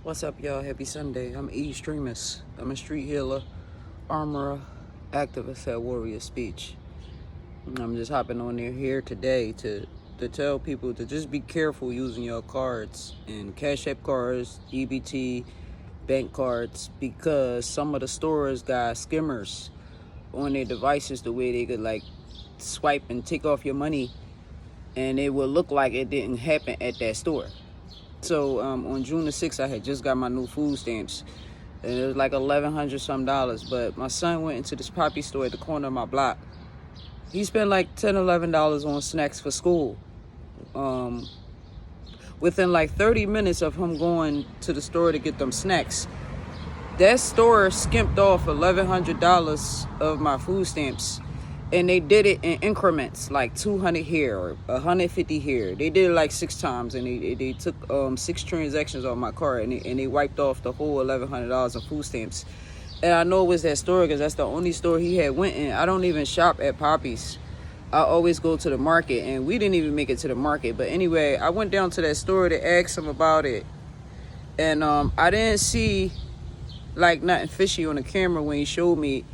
What's up, y'all? Happy Sunday. I'm Extremist. I'm a street healer, armorer, activist at Warrior Speech. I'm just hopping on here today to tell people to just be careful using your cards and Cash App cards, EBT, bank cards, because some of the stores got skimmers on their devices the way they could like swipe and take off your money, and it will look like it didn't happen at that store. So on June the 6th, I had just got my new food stamps, and it was like $1,100 some. But my son went into this Papi store at the corner of my block. He spent like $10, $11 on snacks for school. Within like 30 minutes of him going to the store to get them snacks, that store skimped off $1,100 of my food stamps. And they did it in increments, like 200 here or 150 here. They did it like 6 times, and they took 6 transactions on my card, and they wiped off the whole $1,100 of food stamps. And I know it was that store because that's the only store he had went in. I don't even shop at Papi's. I always go to the market, and we didn't even make it to the market. But anyway, I went down to that store to ask him about it, and I didn't see like nothing fishy on the camera when he showed me.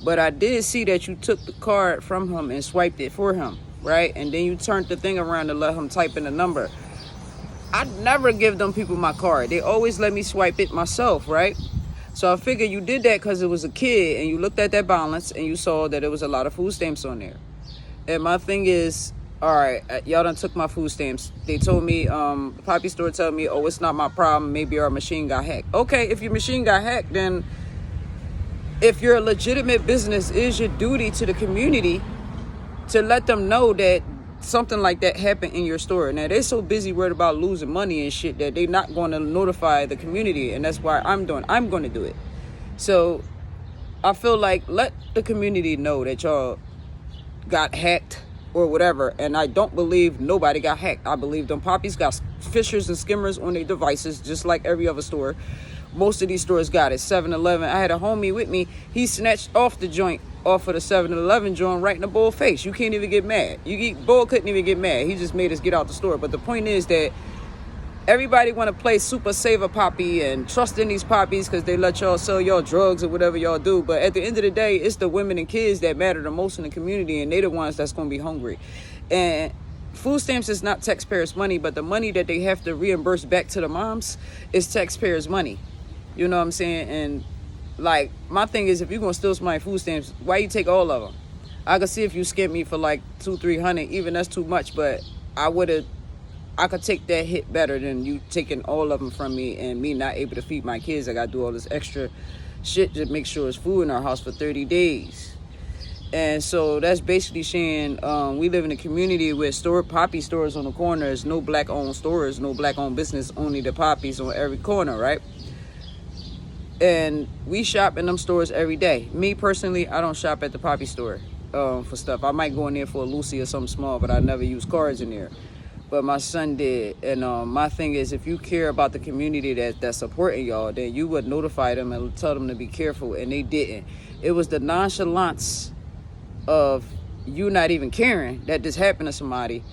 But I did see that you took the card from him and swiped it for him, right? And then you turned the thing around to let him type in the number. I never give them people my card. They always let me swipe it myself, right? So I figured you did that because it was a kid, and you looked at that balance and you saw that there was a lot of food stamps on there. And my thing is, all right, y'all done took my food stamps. They told me, the Papi store told me, oh, it's not my problem. Maybe our machine got hacked. Okay, if your machine got hacked, then if your legitimate business, is your duty to the community to let them know that something like that happened in your store. Now, they're so busy worried about losing money and shit that they're not going to notify the community, and that's why I'm going to do it. So I feel like let the community know that y'all got hacked or whatever, and I don't believe nobody got hacked. I believe them Papis got fishers and skimmers on their devices just like every other store. Most of these stores got it. 7-Eleven. I had a homie with me. He snatched off the joint off of the 7-Eleven joint right in the bull face. You can't even get mad. Bull couldn't even get mad. He just made us get out the store. But the point is that everybody want to play super saver Papi and trust in these Papis because they let y'all sell y'all drugs or whatever y'all do. But at the end of the day, it's the women and kids that matter the most in the community, and they the ones that's going to be hungry. And food stamps is not taxpayers' money, but the money that they have to reimburse back to the moms is taxpayers' money. You know what I'm saying? And like, my thing is, if you're gonna steal somebody's food stamps, why you take all of them? I could see if you skimmed me for like $200-300, even that's too much, but I could take that hit better than you taking all of them from me and me not able to feed my kids. I gotta do all this extra shit to make sure there's food in our house for 30 days. And so that's basically saying we live in a community with Papi stores on the corners, no black-owned stores, no black-owned business, only the Papis on every corner, right? And we shop in them stores every day. Me personally, I don't shop at the Papi store for stuff. I might go in there for a Lucy or something small, but I never use cards in there. But my son did. And my thing is, if you care about the community that's supporting y'all, then you would notify them and tell them to be careful, and they didn't. It was the nonchalance of you not even caring that this happened to somebody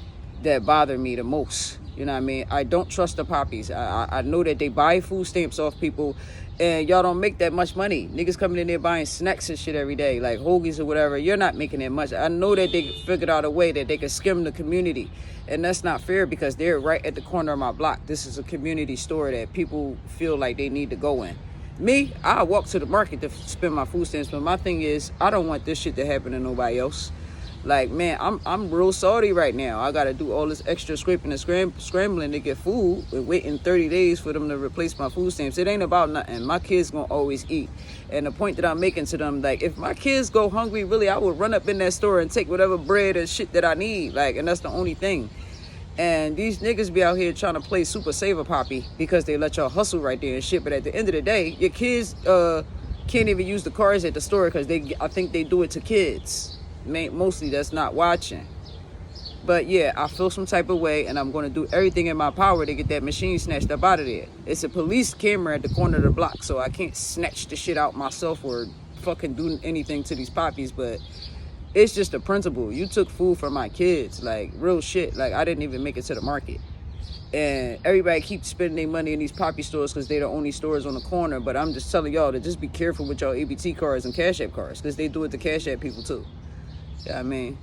that bothered me the most. You know what I mean? I don't trust the Papis. I know that they buy food stamps off people, and y'all don't make that much money. Niggas coming in there buying snacks and shit every day, like hoagies or whatever. You're not making that much. I know that they figured out a way that they can skim the community, and that's not fair because they're right at the corner of my block. This is a community store that people feel like they need to go in. Me, I walk to the market to spend my food stamps, but my thing is, I don't want this shit to happen to nobody else. Like, man, I'm real salty right now. I got to do all this extra scraping and scrambling to get food and waiting 30 days for them to replace my food stamps. It ain't about nothing. My kids going to always eat. And the point that I'm making to them, like, if my kids go hungry, really, I would run up in that store and take whatever bread and shit that I need. Like, and that's the only thing. And these niggas be out here trying to play super saver Papi because they let y'all hustle right there and shit. But at the end of the day, your kids can't even use the cards at the store because I think they do it to kids. Mostly that's not watching. But yeah, I feel some type of way, and I'm going to do everything in my power to get that machine snatched up out of there. It's a police camera at the corner of the block, so I can't snatch the shit out myself or fucking do anything to these Papis. But it's just a principle. You took food from my kids, like real shit. Like, I didn't even make it to the market. And everybody keeps spending their money in these Papi stores because they're the only stores on the corner. But I'm just telling y'all to just be careful with y'all ABT cards and Cash App cards, because they do it to Cash App people too. Yeah, I mean.